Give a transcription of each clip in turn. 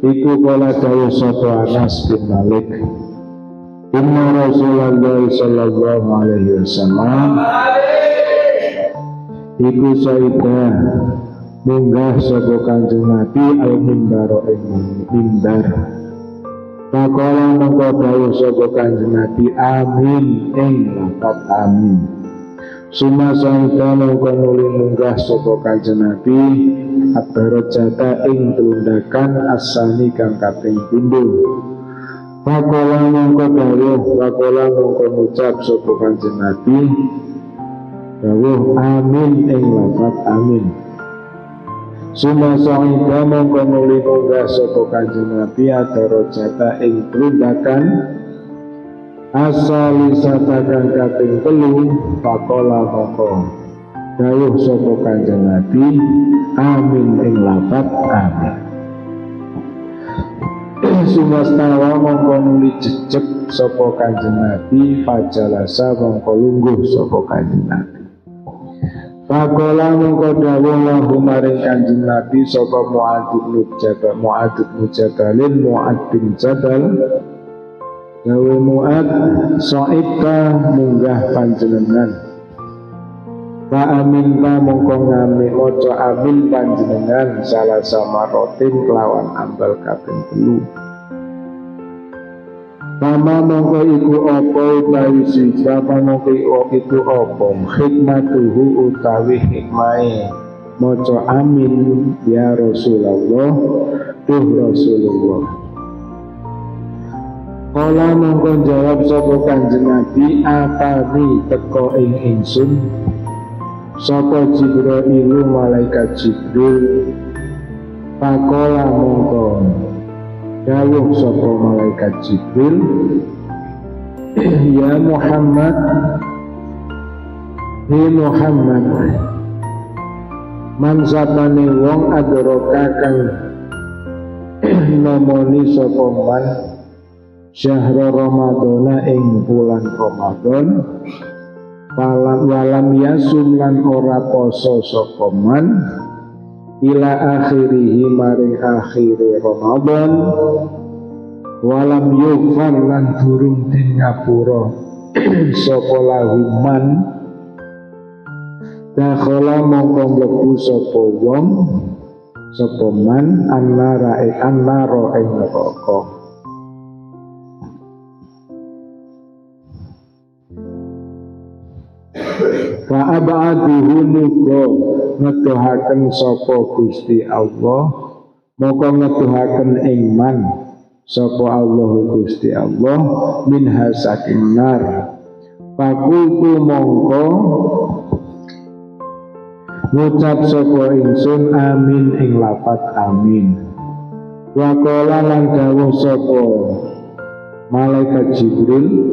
iku kala dawuh sapa Anas bin Malik, inna Rasulullah sallallahu alaihi wasallam iku saida munggah sapa Kanjeng Nabi al-mimbar ing mimbar. Pakola mengko dawuh sapa Kanjeng Nabi amin ing lafaz amin. Suma saida mengko nuli munggah sapa Kanjeng Nabi ad-darajata ing tulundakan asani kang kaping pindho. Pakola mengko dawuh, pakola mengko ngucap sapa Kanjeng Nabi dawuh amin ing lafaz amin. Suma saida mengko nuli munggah sapa Kanjeng Nabi ad-darajata ing tulundakan asalisata kang kaping telu. Pakola mengko dawuh sapa Kanjeng Nabi amin ing lafaz amin. Sumastawa mongko nuli jejeg sapa Kanjeng Nabi fajalasa mongko lungguh sapa Kanjeng Nabi. Pakola mongko dawuh lahu maring Kanjeng Nabi sapa Mu'adz bin Jabal dawuh Mu'adz sa'idka munggah panjenengan. Fa amin ta mongko ngami maca amin panjenengan salah sama rotin kelawan ambal kaping 3. Pama mongko iku apa utawi sifat mongko iku apa hikmatuhu utawi hikmahe maca amin ya Rasulullah tuh Rasulullah. Kala mongko jawab sapa Kanjeng Nabi atani teko ing ingsun sapa Jibril malaikat Jibril. Pakola mongko dawuh sapa malaikat Jibril ya Muhammad, hi Muhammad, man sapane wong adroka kang namoni sapa man syahr Ramadhana ing bulan Ramadan walam yasum lan ora poso sapa man ila akhirihi maring akhire Ramadan walam yughfar lan durung den ngapura sapa lahu man dakhala mongko mlebu sapa wong sapa man annara ing neraka. Fa ab'aduhu muga ngetuhaken sapa Gusti Allah, moko ngetuhaken ing man sapa Allah Gusti Allah minha saking nar. Fakultu mongko ngucap sapa ingsun amin ing lafaz amin. Wa qala lan dawuh sapa malaikat Jibril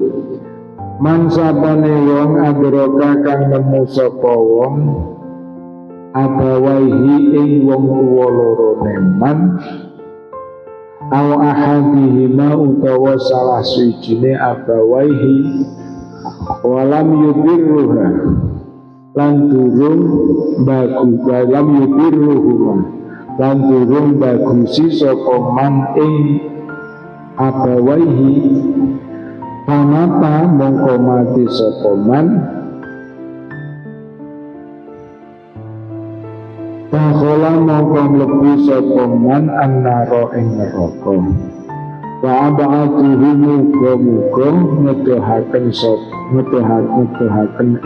man sapane wong adroka kang nemu sapa wong abawaihi ing wong tuwa lorone man aw ahadihima utawa salah swijine abawaihi walam yubirruha lan durung bagusi sapa man ing abawaihi. Pamata mongko mati sapa man takhola mongko mlebu sapa man annara ing neraka. Wa ab'atuhu muga-muga ngetuhaken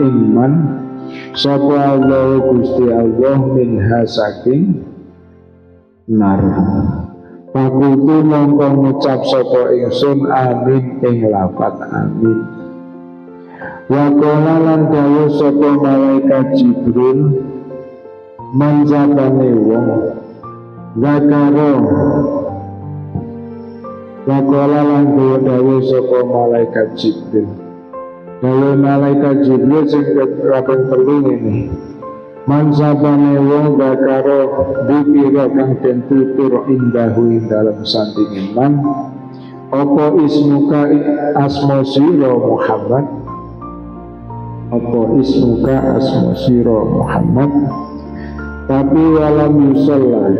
ing man sapa Allah Gusti Allah minha saking nar. Pakutu mongko ngucap sapa ingsun amin ing lafaz amin. Wa qala lan dawuh sapa malaikat Jibril man sapane wong zakaro. Wa qala lan dawuh sapa malaikat Jibril dawuh malaikat Jibril sing kaping 3 ini man sapane wong bakaro dikira kang den tutur indahu ing dalem sandingin man apa ismuka asma sira Muhammad apa ismuka asma sira Muhammad tapi walam yusalla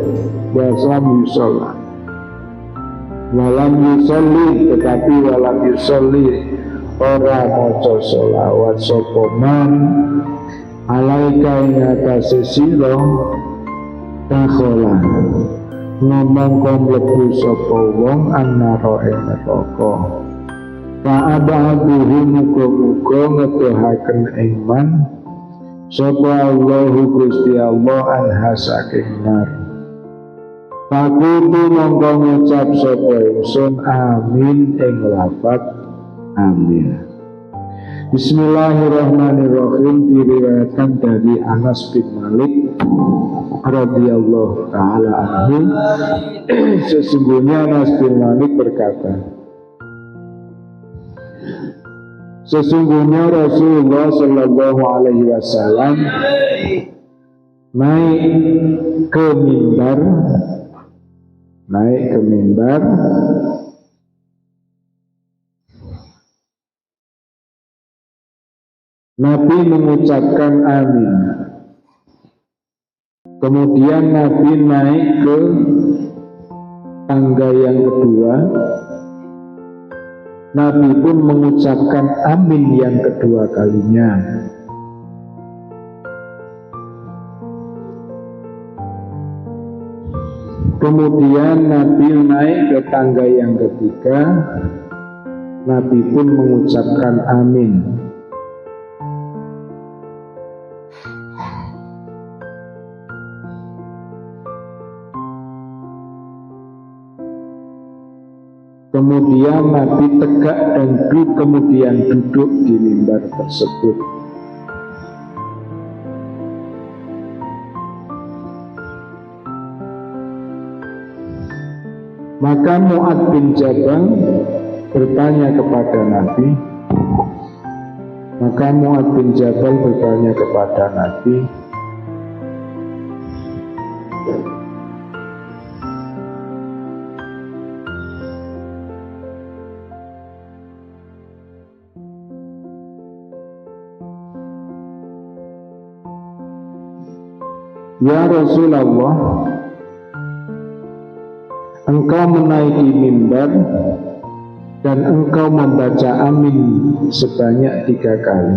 walam yusolli, tetapi walam yusolli ora maca sholawat sapa man alaika ing atase sira takhola ngomong kon mlebu sapa wong annara ing neraka fa'abaduhu muga-muga ngedohaken ing man sapa Allahu Gusti Allah anha saking nar. Fakutu mongko ngucap sapa ingsun amin ing lafaz amin. Bismillahirrahmanirrahim. Diriwayatkan dari Anas bin Malik radhiyallahu taala anhu, sesungguhnya Anas bin Malik berkata, sesungguhnya Rasulullah Shallallahu Alaihi Wasallam naik ke mimbar, Nabi mengucapkan amin. Kemudian Nabi naik ke tangga yang kedua. Nabi pun mengucapkan amin yang kedua kalinya. Kemudian Nabi naik ke tangga yang ketiga. Nabi pun mengucapkan amin. Kemudian Nabi tegak dan kemudian duduk di mimbar tersebut. Maka Mu'adz bin Jabal bertanya kepada Nabi. Ya Rasulullah, engkau menaiki mimbar dan engkau membaca amin sebanyak 3 kali.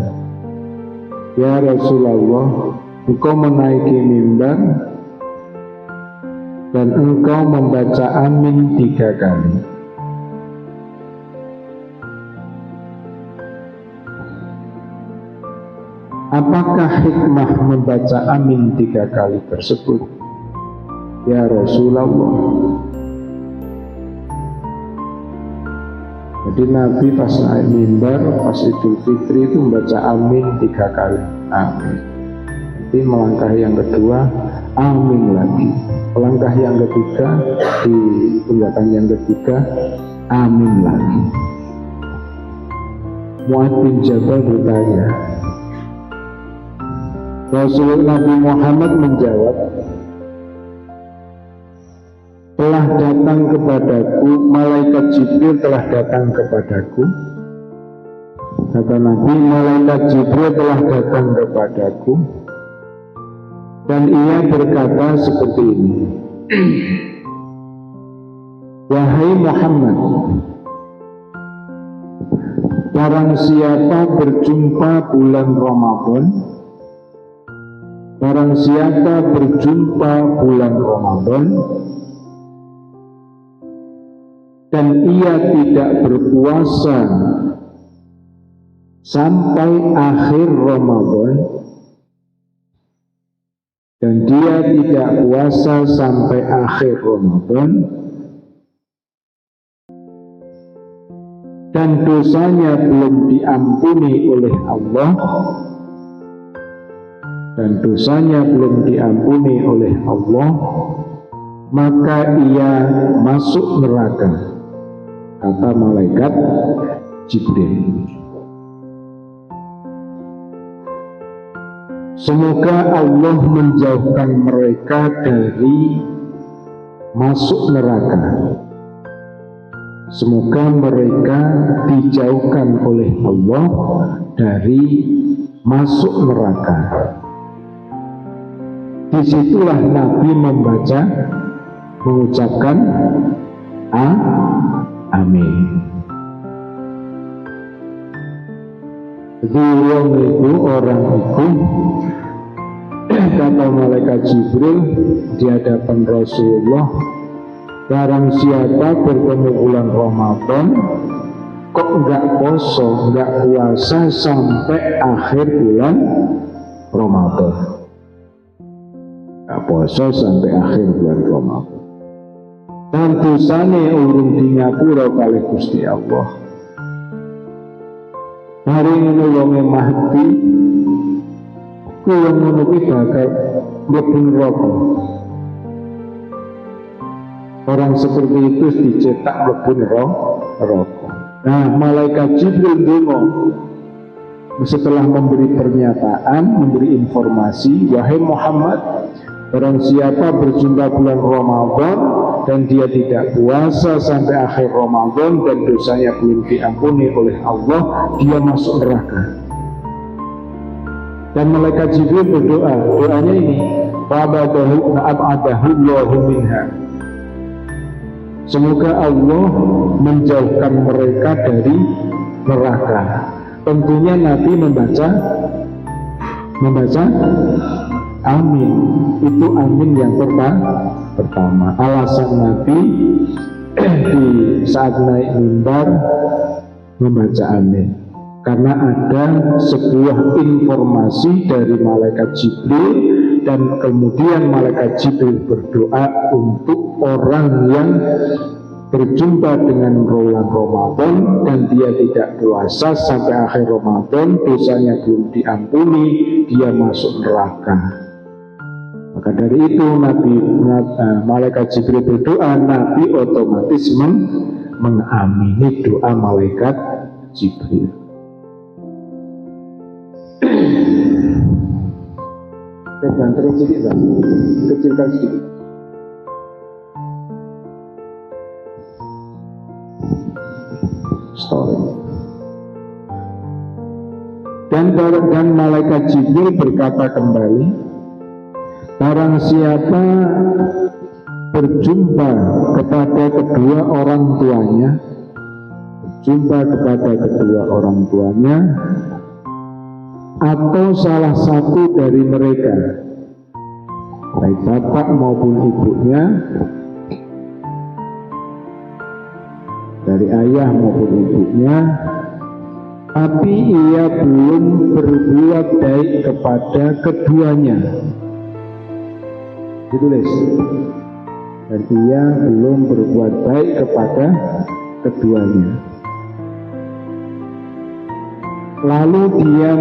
Ya Rasulullah, engkau menaiki mimbar dan engkau membaca amin 3 kali. Apakah hikmah membaca amin 3 kali tersebut? Ya Rasulullah. Jadi Nabi pas naik mimbar, pas Idul Fitri itu membaca amin 3 kali. Amin. Nanti melangkah yang kedua, amin lagi. Melangkah yang ketiga, di tunggakan yang ketiga, amin lagi. Mu'adz bin Jabal bertanya, Rasulullah Nabi Muhammad menjawab, telah datang kepadaku, malaikat Jibril telah datang kepadaku. Kata Nabi, malaikat Jibril telah datang kepadaku dan ia berkata seperti ini, wahai Muhammad, barang siapa berjumpa bulan Ramadan, barang siapa berjumpa bulan Ramadan dan ia tidak berpuasa sampai akhir Ramadan, dan dia tidak puasa sampai akhir Ramadan, dan dosanya belum diampuni oleh Allah, maka ia masuk neraka, kata malaikat Jibril. Semoga Allah menjauhkan mereka dari masuk neraka. Semoga mereka dijauhkan oleh Allah dari masuk neraka. Disitulah Nabi mengucapkan wong itu, orang itu, kata malaikat Jibril di hadapan Rasulullah, barang siapa bertemu bulan Ramadan kok enggak poso, enggak puasa sampai akhir bulan Ramadan, enggak poso sampai akhir bulan Ramadan, dan dosane urung di ngapura kali Gusti Allah. Hari ini wonge mati, kuwi ngono kuwi bakal mlebu neraka. Orang seperti itu dicetak mlebu neraka. Nah, malaikat Jibril donga setelah memberi pernyataan, memberi informasi, wahai Muhammad, barang siapa berjumpa bulan Ramadan dan dia tidak puasa sampai akhir Ramadan dan dosanya belum diampuni oleh Allah, dia masuk neraka. Dan malaikat Jibril berdoa, doanya ini, fa'abadahu Allahu minha. Semoga Allah menjauhkan mereka dari neraka. Tentunya Nabi membaca amin. Itu amin yang pertama. Alasan Nabi di saat naik mimbar membaca amin, karena ada sebuah informasi dari malaikat Jibril, dan kemudian malaikat Jibril berdoa untuk orang yang berjumpa dengan bulan Ramadan dan dia tidak puasa sampai akhir Ramadan, dosanya belum diampuni, dia masuk neraka. Maka dari itu malaikat Jibril berdoa, Nabi otomatis mengamini doa malaikat Jibril. Terus sedikit, kecilkan sedikit. Story. Dan malaikat Jibril berkata kembali, barang siapa berjumpa kepada kedua orang tuanya, atau salah satu dari mereka, baik bapak maupun ibunya, dari ayah maupun ibunya, tapi ia belum berbuat baik kepada keduanya. Ditulis, dan ia belum berbuat baik kepada keduanya. Lalu dia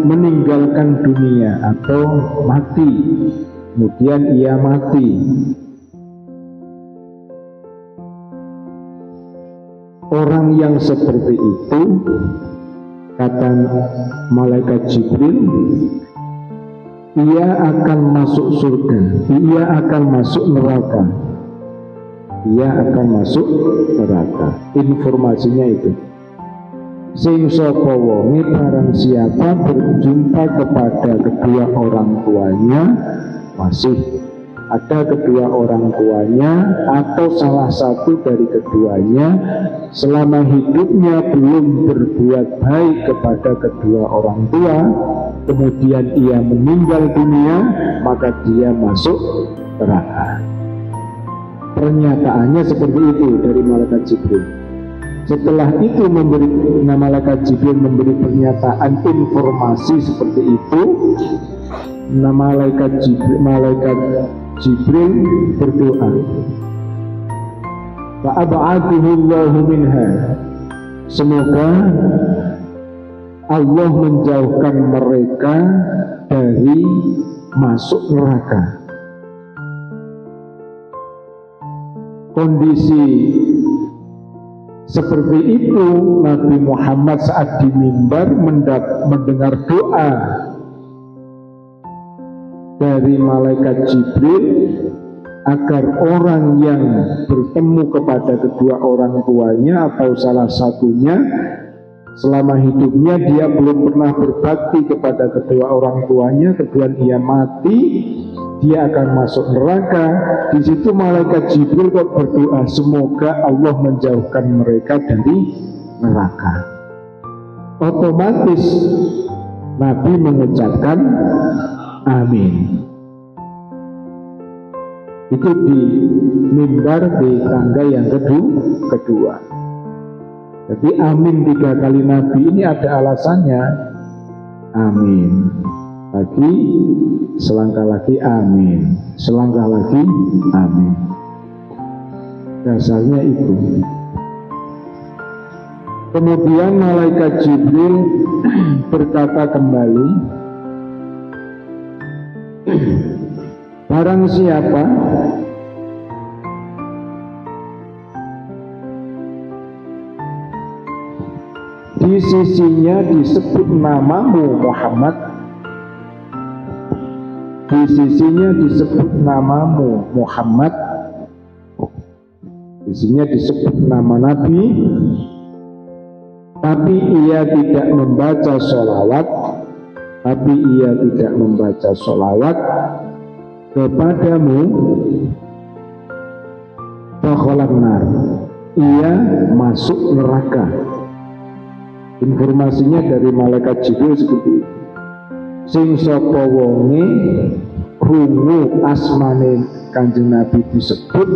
meninggalkan dunia atau mati, kemudian ia mati. Orang yang seperti itu, kata malaikat Jibril, ia akan masuk surga, ia akan masuk neraka. Informasinya itu. Sing sapa wonge barang siapa berjumpa kepada kedua orang tuanya, masih ada kedua orang tuanya atau salah satu dari keduanya, selama hidupnya belum berbuat baik kepada kedua orang tua, kemudian ia meninggal dunia, maka dia masuk neraka. Pernyataannya seperti itu dari malaikat Jibril. Setelah itu malaikat Jibril memberi pernyataan informasi seperti itu, malaikat Jibril berdoa, fa'ab'atuhu Allahu minha. Semoga Allah menjauhkan mereka dari masuk neraka. Kondisi seperti itu Nabi Muhammad saat di mimbar mendengar doa dari malaikat Jibril agar orang yang bertemu kepada kedua orang tuanya atau salah satunya, selama hidupnya dia belum pernah berbakti kepada kedua orang tuanya, kemudian ia mati, dia akan masuk neraka. Di situ malaikat Jibril kok berdoa, semoga Allah menjauhkan mereka dari neraka. Otomatis Nabi mengucapkan amin. Itu di mimbar di tangga yang kedua. Jadi amin 3 kali Nabi ini ada alasannya. Amin. Lagi, selangkah lagi amin. Selangkah lagi amin. Dasarnya itu. Kemudian malaikat Jibril berkata kembali, barang siapa di sisinya disebut namamu Muhammad, di sisinya disebut namamu Muhammad, di sisinya disebut nama Nabi, tapi ia tidak membaca sholawat, kepadamu, dakhalan nar, ia masuk neraka. Informasinya dari malaikat Jibril seperti itu. Sing sapa wonge krungu asmane Kanjeng Nabi disebut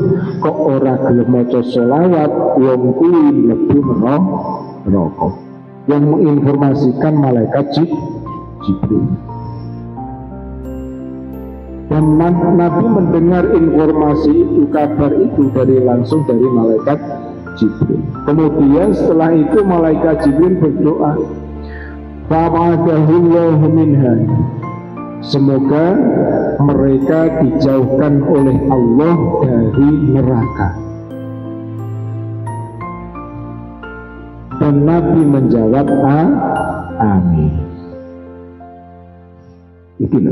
kok ora gelem maca sholawat, wong kuwi mlebu neraka. Yang menginformasikan malaikat Jibril. Dan Nabi mendengar informasi itu, kabar itu langsung dari malaikat Jibril. Kemudian setelah itu malaikat Jibril berdoa, fa'adahullahu minha, semoga mereka dijauhkan oleh Allah dari neraka. Dan Nabi menjawab amin. Itu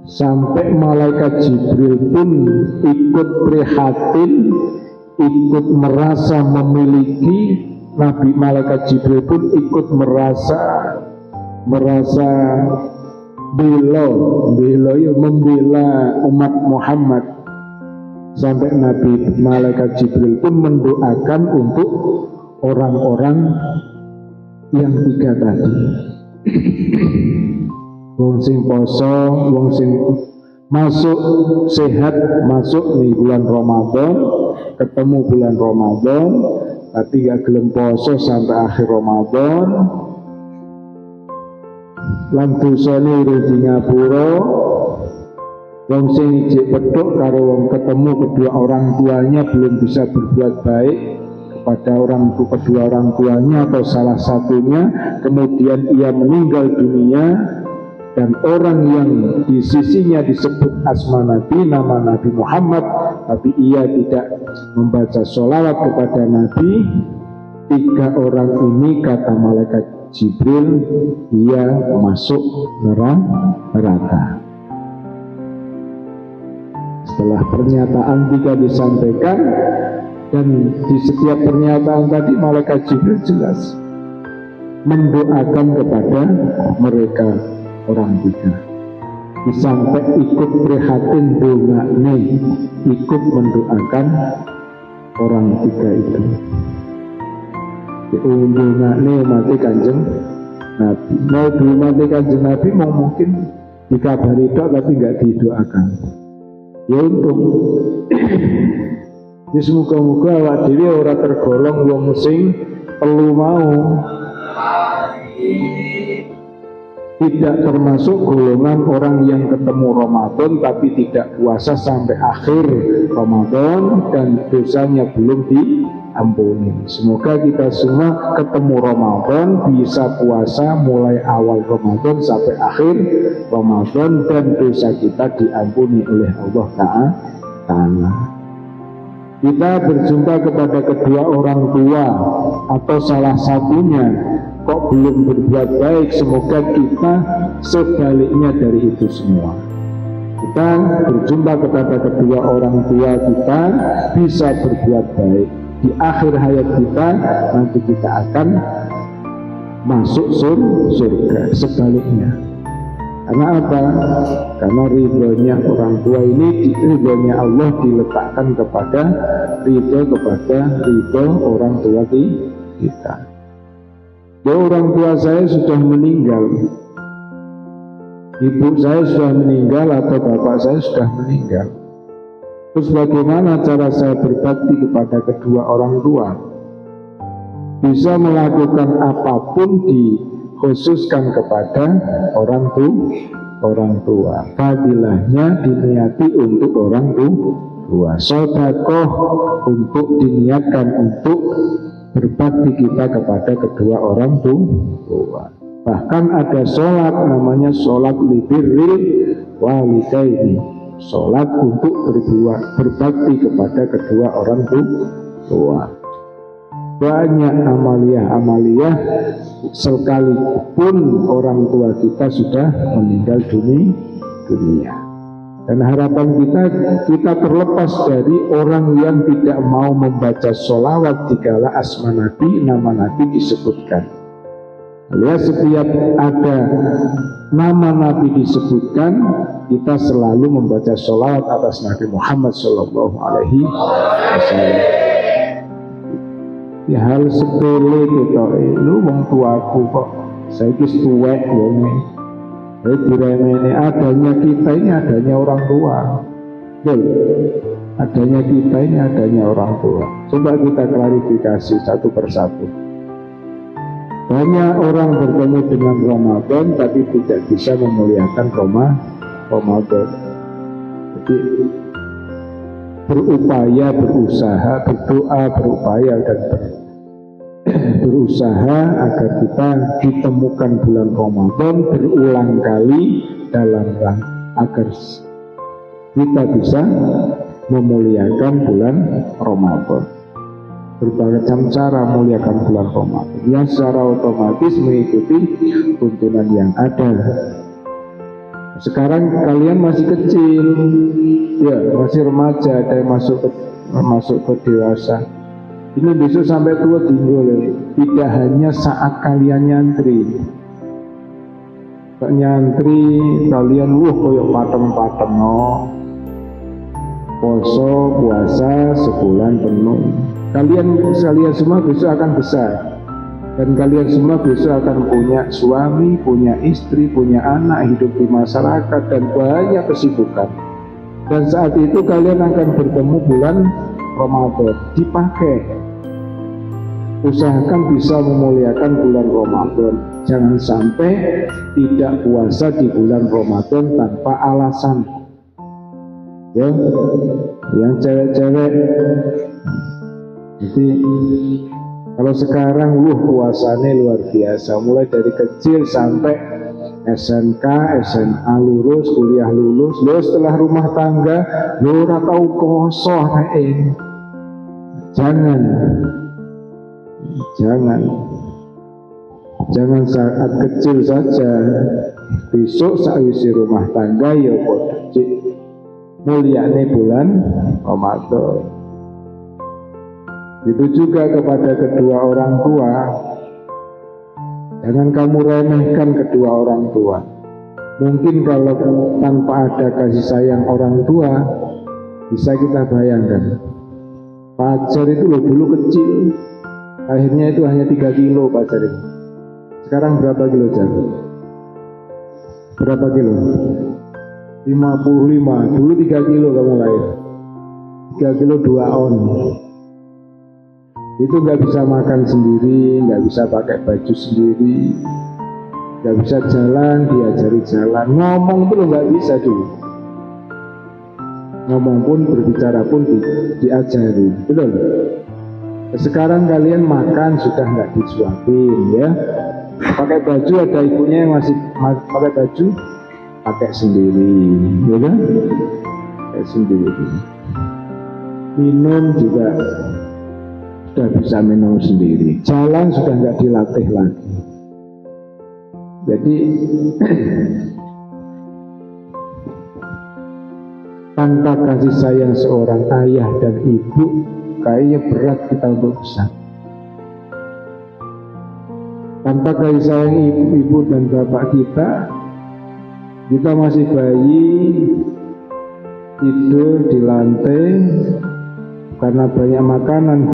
sampai malaikat Jibril pun ikut prihatin, ikut merasa memiliki. Nabi malaikat Jibril pun ikut merasa membela umat Muhammad. Sampai Nabi malaikat Jibril pun mendoakan untuk orang-orang yang 3 tadi. Wong sing poso, wong sing masuk sehat, masuk nih bulan Ramadan, ketemu bulan Ramadan, tapi gak gelem poso sampai akhir Ramadan, lan dosane di ngapura. Wong sing ijek pedhok karo wong ketemu kedua orang tuanya belum bisa berbuat baik kepada kedua orang tuanya atau salah satunya, kemudian ia meninggal dunia, dan orang yang di sisinya disebut asma Nabi, nama Nabi Muhammad, tapi ia tidak membaca sholawat kepada Nabi, 3 orang ini kata malaikat Jibril, ia masuk neraka. Setelah pernyataan 3 disampaikan, dan di setiap pernyataan tadi malaikat Jibril jelas mendoakan kepada mereka orang 3. Sampai ikut prihatin dongane, ikut mendoakan orang 3 itu. Dongane mati Kanjeng Nabi. Mau mati Kanjeng Nabi mau mungkin dikabari dok tapi nggak didoakan. Ya untung. Ya semoga-moga awak dhewe ora tergolong wong sing perlu mau. Tidak termasuk golongan orang yang ketemu Ramadan tapi tidak puasa sampai akhir Ramadan dan dosanya belum diampuni. Semoga kita semua ketemu Ramadan, bisa puasa mulai awal Ramadan sampai akhir Ramadan, dan dosa kita diampuni oleh Allah Ta'ala. Kita berjumpa kepada kedua orang tua atau salah satunya kok belum berbuat baik, semoga kita sebaliknya dari itu semua. Kita berjumpa kepada kedua orang tua kita bisa berbuat baik. Di akhir hayat kita nanti kita akan masuk surga. Sebaliknya, karena apa? Karena ridhonya orang tua ini, ridhonya Allah diletakkan kepada ridho orang tua kita. Ya, orang tua saya sudah meninggal, ibu saya sudah meninggal atau bapak saya sudah meninggal. Terus bagaimana cara saya berbakti kepada kedua orang tua? Bisa melakukan apapun dikhususkan kepada orang tua. Fadilahnya diniati untuk orang tua. Sedekah untuk diniatkan untuk berbakti kita kepada kedua orang tua. Bahkan ada sholat namanya sholat libirril walidaini, sholat untuk berbakti kepada kedua orang tua. Banyak amaliyah sekalipun orang tua kita sudah meninggal dunia. Dan harapan kita terlepas dari orang yang tidak mau membaca sholawat jikalau asma Nabi, nama Nabi disebutkan. Alias setiap ada nama Nabi disebutkan, kita selalu membaca sholawat atas Nabi Muhammad SAW. Ya hal sepele gitu, lu wong tuaku kok saya kis tuwek wonge. Diremeni, adanya kita ini adanya orang tua. Adanya kita ini adanya orang tua. Coba kita klarifikasi satu persatu. Banyak orang bertemu dengan Ramadan tapi tidak bisa memuliakan Ramadan. Jadi berupaya, berusaha, berdoa, berupaya dan berusaha agar kita ditemukan bulan Ramadan berulang kali dalam rangka agar kita bisa memuliakan bulan Ramadan. Berbagai macam cara memuliakan bulan Ramadan yang secara otomatis mengikuti tuntunan yang ada. Sekarang kalian masih kecil, ya masih remaja, ada yang masuk ke dewasa. Ini besok sampai tua tinggal, tidak hanya saat kalian nyantri. Nyantri kalian koyok patem-patem poso puasa sebulan penuh. Kalian semua besok akan besar. Dan kalian semua besok akan punya suami, punya istri, punya anak, hidup di masyarakat dan banyak kesibukan. Dan saat itu kalian akan bertemu bulan Ramadan. Dipakai. Usahakan bisa memuliakan bulan Ramadan. Jangan sampai tidak puasa di bulan Ramadan tanpa alasan. Ya, yang cewek-cewek. Jadi kalau sekarang puasanya luar biasa, mulai dari kecil sampai SMK, SMA lulus, kuliah lulus, setelah rumah tangga, ora tau poso Jangan saat kecil saja, besok sakwise rumah tangga ya padha mulyane bulan Ramadan. Itu juga kepada kedua orang tua. Jangan kamu remehkan kedua orang tua. Mungkin kalau tanpa ada kasih sayang orang tua, bisa kita bayangkan. Pacar itu dulu kecil, akhirnya itu hanya 3 kilo pacar itu. Sekarang berapa kilo jago? Berapa kilo? 55. Dulu 3 kilo kamu lahir. 3 kilo 2 on. Itu nggak bisa makan sendiri, nggak bisa pakai baju sendiri, nggak bisa jalan, diajari jalan, ngomong pun nggak bisa dulu. Ngomong pun, berbicara pun diajari, betul? Sekarang kalian makan sudah nggak disuapin, ya. Pakai baju ada ibunya yang masih pakai baju, pakai sendiri, ya kan? Pakai sendiri. Minum juga sudah bisa minum sendiri, jalan sudah nggak dilatih lagi. Jadi tanpa kasih sayang seorang ayah dan ibu, kayaknya berat kita untuk besar. Tanpa kasih sayang ibu dan bapak kita masih bayi, tidur di lantai karena banyak makanan.